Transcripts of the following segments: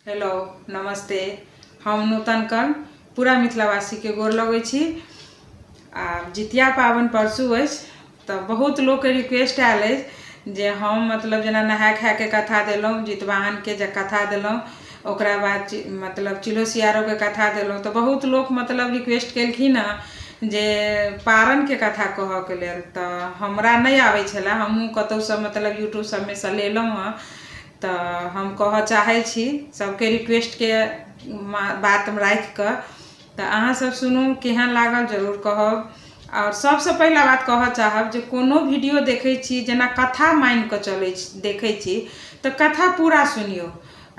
Hello नमस्ते। हम नूतन कर पूरा मिथिलावासी के गोर लगै छी। जितिया पावन परसू तो बहुत लोग के रिक्वेस्ट आयल है जे हम मतलब जना नहा खा के कथा दिलौं, जितवाहन के जे कथा दिलौं, ओकरा बाद मतलब चिलो सियारो के कथा दिलौं। तो बहुत लोग मतलब रिक्वेस्ट केलखिन जे पारन के कथा कह के लेल। तो हमरा नहीं आवे छला, हमहूँ कतौ से मतलब यूट्यूब सब में से लेलौं हँ। तो हम कह चाहे छी सबके रिक्वेस्ट के बात राख कर। तो अहाँ सब सुनू, केहन लागल जरूर कहब। और सबसे पहला बात कह चाहब जे कोनो वीडियो देखे छी जना कथा मान के चले देखे छी तो कथा पूरा सुनियो।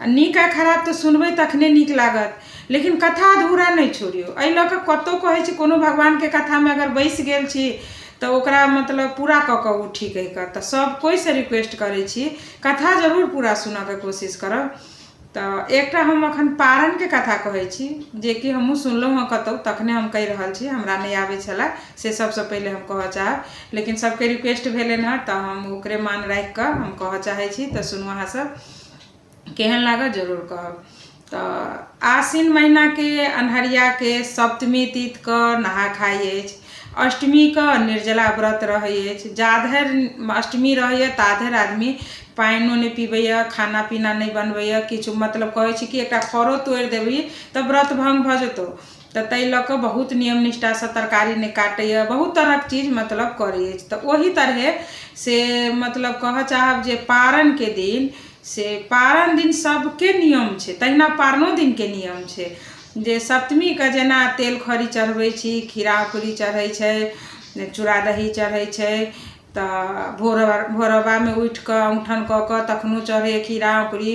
नीक आ खराब तो सुनबे तखने नीक लागत, लेकिन कथा अधूरा नहीं छोड़ियो। एहि लऽ कऽ कतौ कहै छी कोनो भगवान के कथा में अगर बैस गेल छी तो ओकरा मतलब पूरा क के उठी कह। तो सब कोई से रिक्वेस्ट करे छी कथा जरूर पूरा सुना के कोशिश करब। तो एक हम अखन पारन के कथा कहे छी जे कि हमहूँ सुनलौं हँ कतौ, तखने हम कह रहल छी, हमरा नहीं आवे छला से सबसे पहले हम कह चाहब। लेकिन सबके रिक्वेस्ट भेले न तो हम ओकरे मान राख कर हम कह चाहे छी। तो सुनू अहाँ सब, केहन लागल जरूर कहब। तो आश्विन महीना के अन्हरिया के सप्तमी तिथि क नहा खाइ अछि। अष्टमी का निर्जला व्रत रहे। जाधर अष्टमी रहे ताधर आदमी पानिओ नहीं पीबे, खाना पीना नहीं बनबे, किछु मतलब कहे कि एक फरो तोड़ देवी तो व्रत भंग भ जतो। तो तै लऽ कऽ बहुत नियम निष्ठा से तरकारी नहीं काटे, बहुत तरह के चीज मतलब करे। तो वही तरह से मतलब कह चाहब जे पारन के दिन से पारन दिन सबके नियम छे, तहिना पारनो दिन के नियम छे। जे सप्तमी के जेना तेल खरी चढ़बै छी, खीरा पूरी चढ़ै छै, चूड़ा दही चढ़ै छै। तो भोरबा में उठ कर औठन क के तखनो चढ़े खीरा पूरी,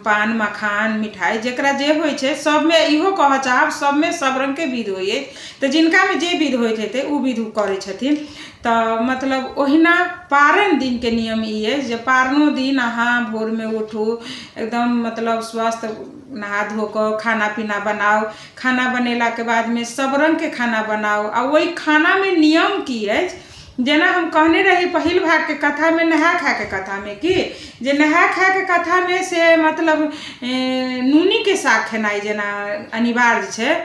पान मखान मिठाई जेकरा जे होइ छै। सब में इहो कह चाहब सब में सब रंग के विध होइए। तो जिनका में जे विध होइत हेतै उ विध करै छथिन। तो मतलब ओहिना पारन दिन के नियम ई है जे पारनो दिन अहाँ भोर में उठू, एकदम मतलब स्वस्थ नहा धो कर खाना पीना बनाओ। खाना बनेला के बाद में सब रंग के खाना बनाओ। आ वही खाना में नियम की है, जेना हम कहने रही पहिल भाग के कथा में, नहा खा के कथा में कि जे नहा खा के कथा में से मतलब नूनी के साग खेनाई जेना अनिवार्य छे,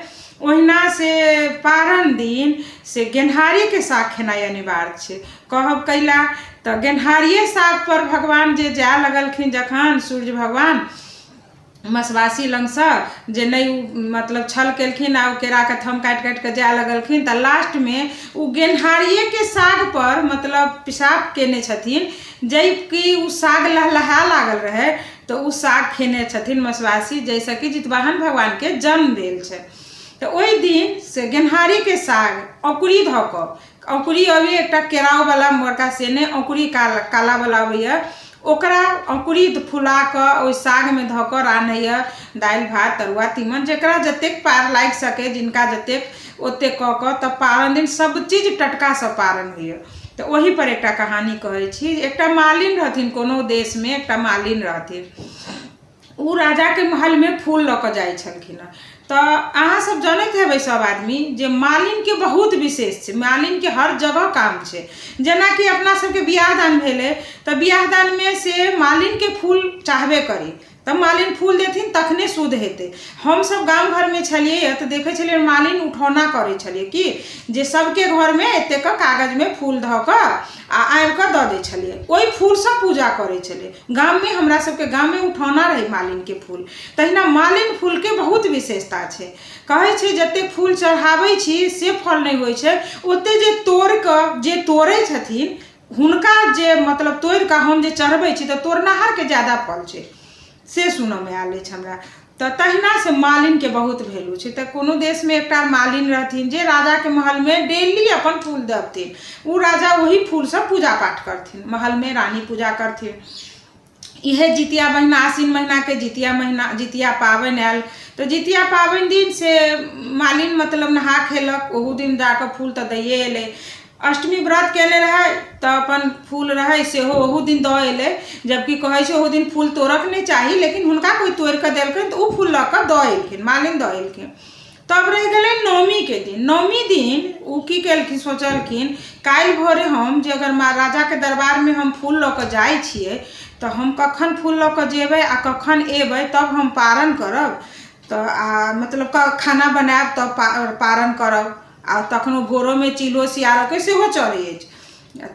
ओहिना से पारन दिन से गेनहारी के साग खेनाई अनिवार्य छे। कहब कैला तो गेनहारिये साग पर भगवान जे जाय लगलखिन जखन सूर्य भगवान मसवासी लंग से जे नहीं मतलब छल केलखिन आ केरा के थम काट काट के जाय लगलखिन, तो लास्ट में उ गेनहारिये के साग पर मतलब पेशाब केने छथिन। जबकि उ साग लहलहा लागल रहे तो उ साग खेने छथिन मसवासी, जैसे कि जितवाहन भगवान के जन्म भेल छे। तो ओहि दिन से गेनहारी के साग औकुरी ध क, औकुरी अभी एक केराव वाला मोरका से ने औकुरी काला वाला अबैया, ओकरा अंकुरी फुला के ओहि साग में धऽ कऽ रान्हैया। दाल भात तरुआ तीमन जेकरा जतेक पार लाग सके, जिनका जतेक ओते कऽ कऽ तब पारन दिन सब चीज टटका से पारन होइए। तो वही पर एक कहानी कहै छी। एक मालिन रहथिन कोनो देश में, एक मालिन रहथिन। उ राजा के महल में फूल लऽ कऽ जाइ छलखिन। तो अहाँ सब जानते हेबै सब आदमी जे मालिन के बहुत विशेष छे, मालिन के हर जगह काम छे। जेना कि अपना सबके बियाह दान भेले तो बियाह दान में से मालिन के फूल चाहबे करी, तब मालिन फूल देथिन तखने शुद्ध हेतै। हम सब गांव घर में छलिए तो देखे छलिए मालिन उठौना करे छलिए कि जे सबके घर में एतेक कागज में फूल धऽ कऽ आ आबि कऽ दऽ दै छलिए, ओहि फूल से पूजा करे छलिए। गांव में हमरा सबके गांव में उठौना रहे मालिन के फूल। तहिना मालिन फूल के बहुत विशेषता छे। कहे छै जते फूल चढ़ाबै छी से फल नहीं होइ छै, ओते जे तोड़ कऽ जे तोड़े छथिन हुनका जे मतलब तोड़ कऽ हम जे चढ़बै छी तो तोड़नहार के ज्यादा फल छै, से सुनऽ में आयल अछि हमरा। तो तहिना से मालिन के बहुत वैल्यू छे। तो कोनो देश में एक मालिन रहथिन जे राजा के महल में डेली अपन फूल दबथिन। उ राजा वही फूल से पूजा पाठ करथिन, महल में रानी पूजा करथिन। इहे जितिया महीना, आश्विन महीना के जितिया महीना, जितिया पावन आयल। तो जितिया पावन दिन से मालिन मतलब नहा खेलक, ओहू दिन जाकर फूल तो दैये एले। अष्टमी व्रत केले रहे तो अपन फूल रहे सेहो ओहू दिन द एले, जबकि कहे छै ओहू दिन फूल तोड़क नहीं चाहिए, लेकिन हुनका कोई तोड़ के देलखिन तो उ फूल लऽ कऽ द एलखिन, मालिन द एलखिन। तब रह गए नवमी के दिन। नवमी दिन उ की केलखिन, सोचलखिन काल्हि भोरे हम जे अगर राजा के दरबार में हम फूल लऽ कऽ जाइ छियै तो हम कखन फूल लऽ कऽ जेबै आ कखन एबै तब हम पारण करब। तो मतलब खाना बनायब तब पारण करब। आ तखनो भोरोमे चिलो सियारके सेहो चढ़ै अछि।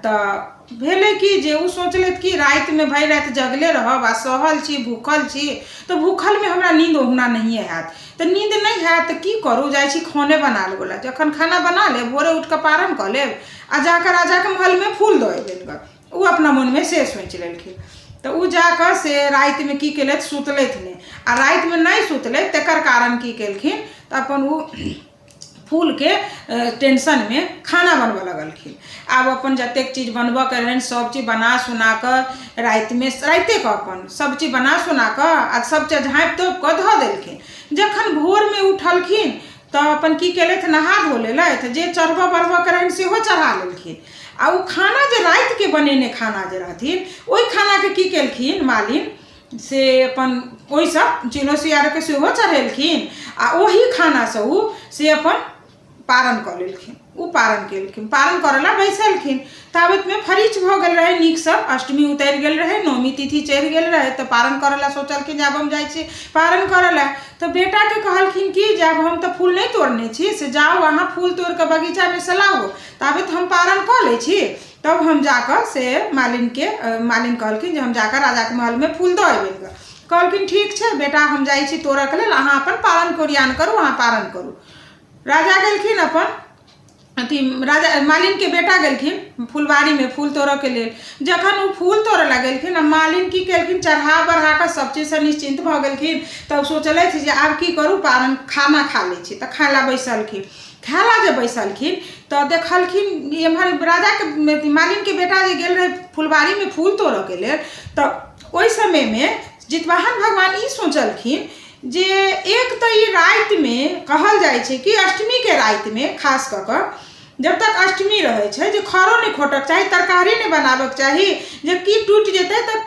तऽ भेलै कि जे ओ सोचलथि कि रातिमे भरि राति जगले रहब आ सहल छी भूखल छी, तऽ भूखलमे हमरा नींद ओहुना नहिए हैत। तऽ नींद नहीं हैत तऽ की करू, जाइ छी खाने बना लेबला। जखन खाना बना लेब भोरे उठ कऽ पारण कऽ लेब आ जाकर राजाके महलमे फूल दऽ अयबनि। ओ अपना मोनमे से सोचि लेलखिन। तऽ ओ जाकऽ से रातिमे की केलथि, सुतलथि नहि। आ रातिमे नहीं सुतलथि तकर कारण की केलखिन, तऽ अपन ओ फूलके टेंशनमे खाना बनबऽ लगलखिन। आब अपन जतेक चीज बनबऽके रहनि सब चीज बना सुना कऽ रातिके अपन सब चीज बना सुना कऽ आ सब चीज झाँपि तोपि कऽ धऽ देलखिन। जखन भोरमे उठलखिन तऽ अपन की केलथि, नहा धो लेलथि, जे चढ़बऽ बढ़बऽके रहनि सेहो चढ़ा लेलखिन। आ ओ खाना जे रातिके बनेने खाना जे रहथिन, ओहि खानाके की केलखिन मालिन से अपन ओहिसँ चिलो सियारके सेहो चढ़ेलखिन आ ओही खानासँ ओ से अपन पारण कऽ लेलखिन। ओ पारण केलखिन, पारण करऽ ला बैसलखिन। ताबतमे फरीच भऽ गेल रहै नीकसँ, अष्टमी उतरि गेल रहै, नवमी तिथि चढ़ि गेल रहै। तऽ पारण करऽ ला सोचलखिन जे आब हम जाइ छी पारण करऽ ला। तऽ बेटाके कहलखिन कि जे आब हम तऽ फूल नहीं तोड़ने छी, से जाओ अहाँ फूल तोड़ कऽ बगीचामे से लाओ, ताबत हम पारण कऽ लै छी, तब हम जाकर से मालिन कहलखिन जे हम जाकर राजाके महलमे फूल दऽ अयबै। कहलखिन ठीक छै बेटा, हम जाइ छी तोड़ऽके लेल, अहाँ अपन पारण कोरियान करू, अहाँ पारण करू। राजा गेलखिन अपन राजा मालिन के बेटा गेलखिन फुलबाड़ीमे फूल तोड़ऽके लेल। जखन ओ फूल तोड़ऽ ला गेलखिन आ मालिन की केलखिन, चढ़ा बढ़ा कऽ सब चीजसँ निश्चिंत भऽ गेलखिन। तब सोचलथि जे आब की करू, पारण खाना खा लै छी। तऽ खाय ला बैसलखिन। खाय ला जे बैसलखिन तऽ देखलखिन एम्हर राजाके मालिनके बेटा जे गेल रहे फुलबाड़ीमे फूल तोड़ऽके लेल, तऽ ओहि समयमे जितवाहन भगवान ई सोचलखिन जे एक तऽ ई रातिमे कहल जाइ छै कि अष्टमीके रातिमे खास कऽ कऽ जब तक अष्टमी रहै छै जे खरो नहीं खोटक चाही, तरकारी नहीं बनाबक चाही, जे की टूटि जेतै तऽ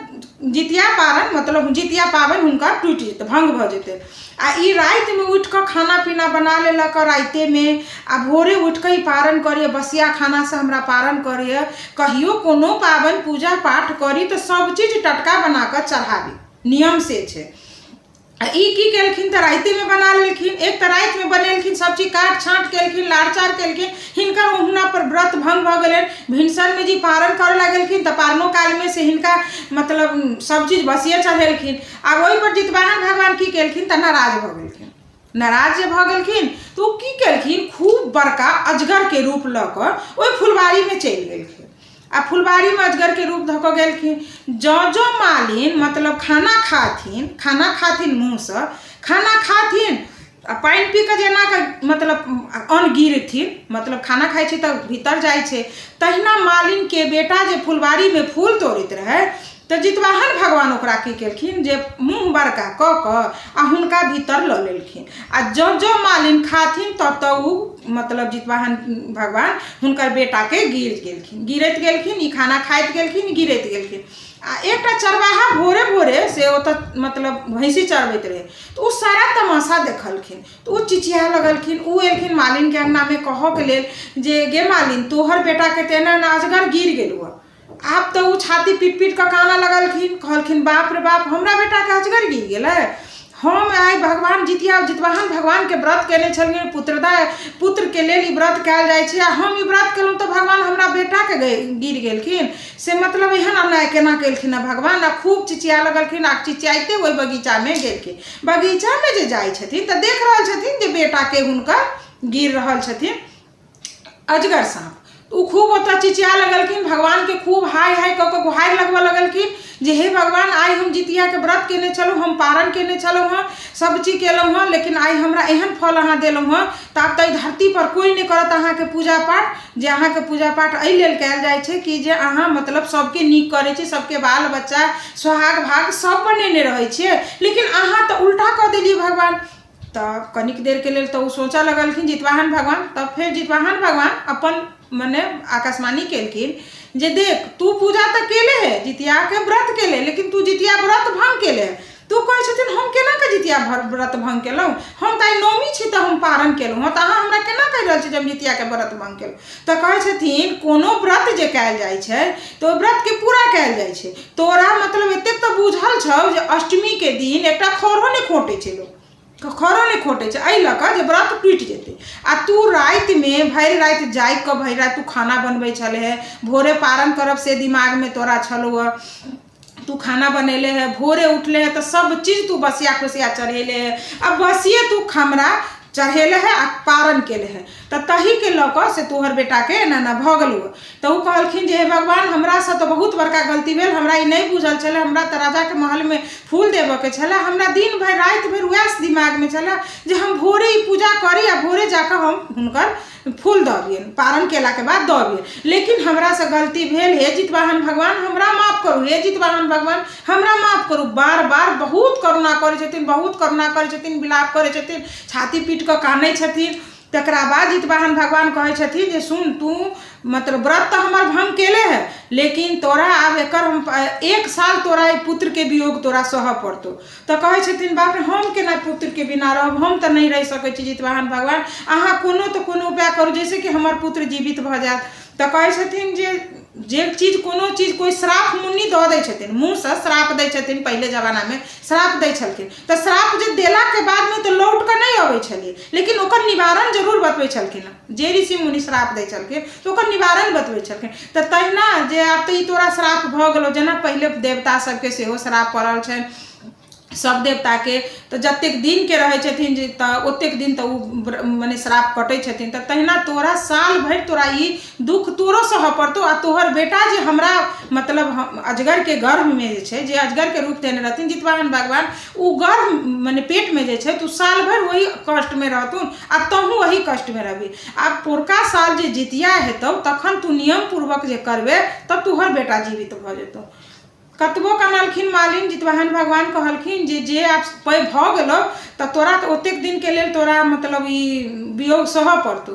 जितिया पारण मतलब जितिया पाबनि हुनका टूटि जेतै, भंग भऽ जेतै। आ ई रातिमे उठि कऽ खाना पीना बना लेलक रातिमे, आ भोरे उठि कऽ ई पारण करिए, बसिया खानासँ हमरा पारण करिए। कहियो कोनो पाबनि पूजा पाठ करी तऽ सब चीज टटका बना कऽ चढ़ाबी, नियम से छै। आ ई की केलखिन तऽ रातिमे बना लेलखिन। एक तऽ रातिमे बनेलखिन, सब चीज काट छाँट केलखिन, लाड़ चाड़ केलखिन। हिनकर ओहुना पर व्रत भंग भऽ गेलनि। भिनसरमे जी पारण करऽ ला गेलखिन तऽ पारणो कालमे से हिनका मतलब सब चीज बसिए चढ़ेलखिन। आ ओहि पर जितवाहन भगवान की केलखिन तऽ नाराज भऽ गेलखिन। नाराज जे भऽ गेलखिन तऽ ओ की केलखिन, खूब बड़का अजगरके रूप लऽ कऽ ओहि फुलबाड़ीमे चलि गेलखिन। आ फुलबाड़ीमे अजगरके रूप धऽ कऽ गेलखिन। जँ मालिन मतलब खाना खाथिन मुँहसँ, खाना खाथिन आ पानि पी कऽ जेना कऽ मतलब अन्न गिरथिन, मतलब खाना खाइ छै तऽ भीतर जाइ छै, तहिना मालिनके बेटा जे फुलबाड़ीमे फूल तोड़ैत रहै तऽ जितवाहन भगवान ओकरा की केलखिन जे मुँह बड़का कऽ कऽ आ हुनका भीतर लऽ लेलखिन। आ जँ मालिन खाथिन तब ओ मतलब जितवाहन भगवान हुनकर बेटाके गिरैत गेलखिन। ई खाना खाइत गेलखिन, गिरैत गेलखिन। आ एकटा चरवाहा भोरे भोरे से ओतऽ मतलब भैंसी चरबैत रहे, तऽ ओ सारा तमाशा देखलखिन। तऽ ओ चिचिया लगलखिन। ओ एलखिन मालिनके अंगनामे कहऽके लेल जे गे मालिन, तोहर बेटाके तेना अजगर गिर गेलौ। आब तऽ ओ छाती पीट पीट कऽ कानऽ लगलखिन। कहलखिन बाप रे बाप, हमरा बेटाके अजगर गिर गेलै। हम आइ भगवान जितवाहन भगवानके व्रत केने छलियै, पुत्रके लेल ई व्रत कयल जाइ छै, आ हम ई व्रत केलहुँ तऽ भगवान हमरा बेटाके गिर गेलखिन। से मतलब एहन अन्याय केना केलखिन है भगवान। आ खूब चिचिया लगलखिन। आ चिचियाइते ओहि बगीचामे गेलखिन। बगीचामे जे जाइ छथिन तऽ देख रहल छथिन जे बेटाके हुनकर गिर रहल छथिन अजगर साँप। ओ खूब ओतऽ चिचिया लगलखिन, भगवानके खूब हाय हाय कऽ कऽ गुहारि लगबऽ लगलखिन जे हे भगवान, आइ हम जितियाके व्रत केने छलहुँ, हम पारण केने छलहुँ हँ, सब चीज केलहुँ हँ, लेकिन आइ हमरा एहन फल अहाँ देलहुँ हँ। तऽ आब तऽ धरती पर कोई नहीं करत अहाँके पूजा पाठ, जे अहाँके पूजा पाठ एहि लेल कयल जाइ छै कि जे अहाँ मतलब सबके नीक करै छी, सबके बाल बच्चा सोहाग भाग सब बनेने रहै छियै, लेकिन अहाँ तऽ उल्टा कऽ देलियै भगवान। तब कनिक देरके लेल तऽ ओ सोचऽ लगलखिन जितवाहन भगवान। तब फेर जितवाहन भगवान अपन मने आकाशवाणी केलखिन जे देख, तू पूजा तऽ केले है, जितिया के व्रत केले, लेकिन तू जितिया व्रत भंग केले। तू कहै छथिन हम केना के जितिया व्रत भंग केलहुँ, हम तऽ नौमी छी तऽ हम पारण केलहुँ हँ, तऽ अहाँ हमरा केना कहि रहल छी जे हम जितियाके व्रत भंग केलहुँ। तऽ कहै छथिन कोनो व्रत जे कयल जाइ छै तऽ ओहि व्रतके पूरा कयल जाइ छै। तोरा मतलब एतेक तऽ बुझल छौ जे अष्टमीके दिन एकटा खरो नहि खोटै छै लोक, खरो नहीं खोटे छै, एहि लऽ कऽ जे व्रत टूटि जेतै। आ तू रातिमे भरि राति जागि कऽ भरि राति तू खाना बनबै छले है, भोरे पारण करब से दिमागमे तोरा छलौ है, तू खाना बनेले है, भोरे उठले है तो सब चीज तू बसिया खुशिया चढ़ेले है, अब बसिए तू खमरा चढ़ेले है आ पारण केले है, तो तही के लऽ से तोहर बेटा के एना ना भऽ गेलौ। तो उ कहलखिन जे हे भगवान हमरा से तो बहुत बड़का गलती भेल, हमरा ई नहीं बुझल छले, हमरा तो राजा के महल में फूल देबऽ के छले, हमरा दिन भर रात भर उएह दिमाग में छले जे हम भोरे ई पूजा करी आ भोरे जाकर हम हुनकर फूल दबियन, पारण केला के बाद दबियन, लेकिन हमरा से गलती भेल, हे जितवाहन भगवान हमरा माफ करू, हे जितवाहन भगवान हमरा माफ करू। बार बार बहुत करुणा करै छथिन, बहुत करुणा करै छथिन, विलाप करै छथिन, छाती पीट कऽ कानै छथिन। तकरा बाद जितवाहन भगवान कहै छथिन जे सुन तू मतलब व्रत तो हमर भंग केले है, लेकिन तोरा आब एकर हम 1 साल तोरा पुत्र के वियोग तोरा सहऽ पड़तौ। तो कहे छथिन बाप रे हम केना पुत्र के बिना रहब, हम तो नहीं रह सकै छी जितवाहन भगवान, अहाँ कोनो तो कोनो उपाय करू जैसे कि हमर पुत्र जीवित भऽ जायत। तो कहे छथिन जे चीज कोनो चीज कोई श्राप मुन्नी दऽ दै छथिन, मुँह से श्राप दै छथिन, पहले जमाना में श्राप दै छलखिन, तो श्राप जे देला के बाद में तो लौट कऽ नहीं अबै छलिए, लेकिन ओकर निवारण जरूर बतबै छलखिन। जे ऋषि मुनि श्राप दै छलखिन तो ओकर निवारण बतबै छलखिन। तो तहिना जे आब तऽ ई तोरा श्राप भऽ गेलौ, जेना पहले देवता सबके सेहो श्राप पड़ल छै सब देवता के, तो जतेक दिन के रहे छथिन जे ओतेक दिन तो माने श्राप कटे छथिन। तो तहिना तोरा साल भर तोरा ई दुख तोरो सहऽ पड़तौ। आ तोहर बेटा जे हमरा मतलब अजगर के गर्भ में जे छै, जे अजगर के रूप देने रहथिन जितवाहन भगवान, उ गर्भ माने पेट में जे छै तू साल भर वही कष्ट में रहतुन आ तहूँ वही कष्ट में रहबी। आब पोरका साल जे जितिया हेतौ तखन तू नियम पूर्वक जे करबे तब तोहर बेटा जीवित भऽ जेतौ। कतबो कनलखिन मालिन, जितवाहन भगवान कहलखिन जे आप पै भऽ गेलो तऽ तोरा तऽ ओतेक दिन के लेल तोरा मतलब ई वियोग सहऽ पड़तौ।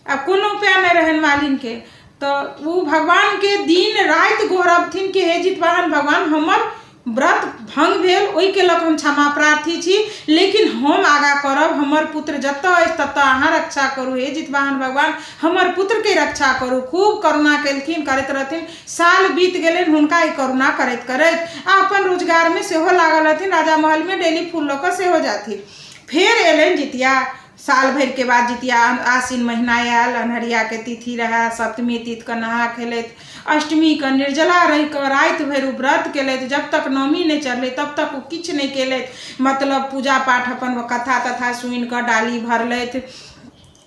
अब कोनो उपाय नहीं रहन मालिन के, तो वो भगवान के दिन रात गोहरबथिन कि हे जितवाहन भगवान हमर व्रत भंग भेल, ओहि के लऽ हम क्षमा प्रार्थी छी, लेकिन हम आगा करब, हमर पुत्र जतऽ अछि ततऽ अहाँ रक्षा करू, हे जितवाहन भगवान हमर पुत्र के रक्षा करू। खूब करुणा केलखिन, करैत रहथिन, साल बीत गेलनि हुनका ई करुणा करैत करैत। अपन रोजगार में सेहो लागल रहथिन, राजा महल में डेली फूल लऽ कऽ सेहो जाथिन। फेर एलनि जितिया, साल भर के बाद जितिया, आश्विन महीना आयल, अन्हरिया के तिथि रहे, सप्तमी तिथि के नहा खेलैत, अष्टमी के निर्जला रहि कऽ राति भरि व्रत केलथि, जब तक नौमी नहीं चढ़ले तब तक वो किछु नहीं केलथि, मतलब पूजा पाठ अपन कथा तथा सुनि कऽ डाली भरलथि।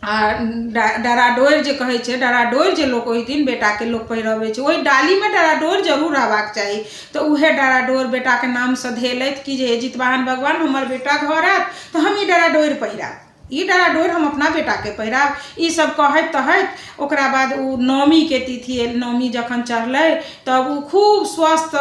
आ डराडोरि जे कहै छै, डराडोरि जे लोक ओहि दिन बेटाके लोक पहिरबै छै, ओहि डालीमे डराडोरि जरूर रहबाक चाही। तऽ उहे डराडोरि बेटाके नामसँ धेलथि कि जे जितवाहन भगवान हमर बेटा घर आयत तऽ हम ई डराडोरि पहिराब, ई डराडोरि हम अपना बेटाके पहिराब। ई सब कहैत तहैत ओकरा बाद उ नौमी के तिथि आयल, नौमी जखन चढ़लै तब उ खूब स्वस्थ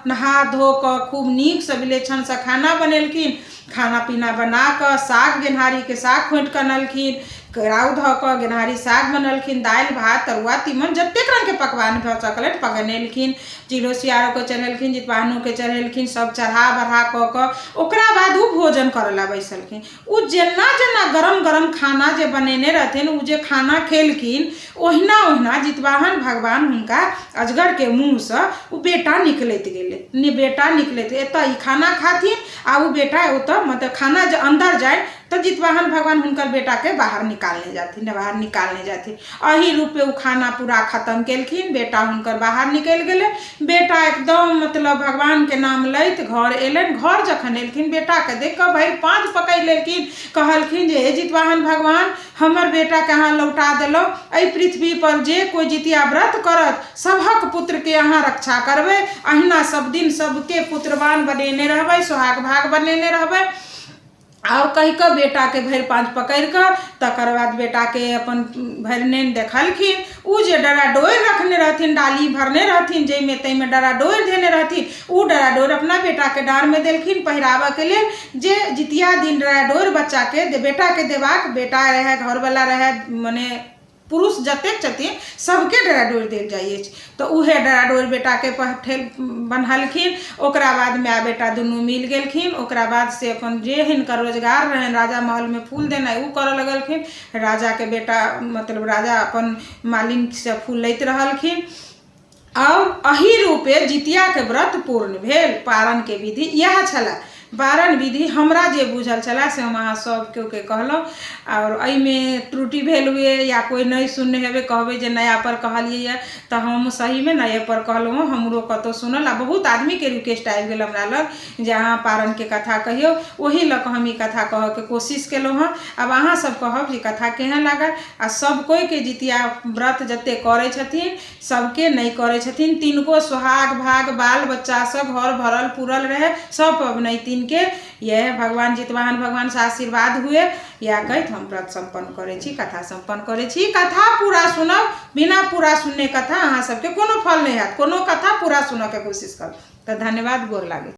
नहा धो कऽ खूब नीकसँ विलेक्षणसँ खाना बनेलखिन। खाना पीना बना कऽ साग गेनहारी के साग खोंटि कऽ अनलखिन, केराउ धऽ कऽ गेनहारी साग बनलखिन, दालि भात तरुआ तीमन जतेक रंग के पकवान भऽ सकलनि बनेलखिन, चिड़ो सियारो के चढ़ेलखिन, जितवाहनो के चढ़ेलखिन, सब चढ़ा बढ़ा कऽ कऽ ओकरा बाद उ भोजन करऽ ला बैसलखिन। उ जेना जेना गरम गरम खाना जे बनेने रहथिन, उ जे खाना खेलखिन ओहिना ओहिना जितवाहन भगवान हुनका अजगर के मुँह से उ बेटा निकलैत गेलै, बेटा निकलैत एतऽ ई खाना खाथिन आ उ बेटा ओतऽ मतलब खाना जे अंदर जाए तो जितवाहन भगवान हुनकर बेटा के बाहर निकालने जाथिन। अही रूपे उ खाना पूरा खत्म केलखिन, बेटा हुनकर बाहर निकलि गेलै। बेटा एकदम मतलब भगवान के नाम लैत घर एलनि, घर जखन एलखिन बेटा के देख कऽ भरि पाँच पकड़ि लेलखिन, कहलखिन जे हे जितवाहन भगवान हमर बेटा के अहाँ लौटा देलहुँ, एहि पृथ्वी पर जे कोई जितिया व्रत करत सभक पुत्र के अहाँ रक्षा करबै, अहिना सब दिन सबके पुत्रवान बनेने रहबै, सोहाग भाग बनेने रहबै। और कहि कऽ बेटा के भरि पाँच पकड़ि कऽ तकर बाद बेटा के अपन भरिनेन देखलखिन। उ जे डराडोरि रखने रहथिन, डाली भरने रहथिन जाहिमे ताहिमे डराडोरि देने रहथिन, उ डराडोरि अपना बेटा के डाँर में देलखिन पहिराबऽ के लेल, जे जितिया दिन डराडोरि बच्चा के बेटा के देबाक, बेटा रहे घरवाला रहे मने पुरुष जतेक छथिन सबके डरा डोरि देल जाइ अछि। तऽ उहे डरा डोरि बेटाके पठेल बन्हलखिन, ओकरा बाद माय बेटा दुनू मिल गेलखिन। ओकरा बाद से अपन जे हिनकर रोजगार रहनि राजा महल में फूल देनाइ उ करऽ लगलखिन। राजा के बेटा मतलब राजा अपन मालिन से फूल लैत रहलखिन। और एही रूपे जितिया के व्रत पूर्ण भेल। पारण के विधि इएह छला। पारण विधि हमरा जे बुझल छला से हम अहाँ सब के कहलहुँ। और एहिमे त्रुटि भेल हुए या कोई नहीं सुनने हेबे कहबे जे नया पर कहलिए है, तो हम सही में नए पर कहलहुँ। हमरो कतौ सुनल आ बहुत आदमी के रिक्वेस्ट आबि गेल हमरा लग जे अहाँ पारण के कथा कहियो, वही लऽ कऽ हम ई कथा कह के कोशिश केलहुँ हँ। अब अहाँ सब कहब जे कथा केहन लागल। आ सब कोई के जितिया व्रत जते करे छथिन सबके नहीं करे छथिन। तिनको सुहाग भाग बाल बच्चा सब घर भरल पूरल रहे, सब पबनैतिन के यह भगवान जितवाहन भगवान से आशीर्वाद हुए या कहत हम व्रत संपन्न करे छी, कथा संपन्न करे छी। कथा पूरा सुनब, बिना पूरा सुनने कथा अहाँ सबके कोनो फल नहीं हैत। कोनो कथा पूरा सुनऽ के कोशिश करब। तो धन्यवाद, गोर लागे।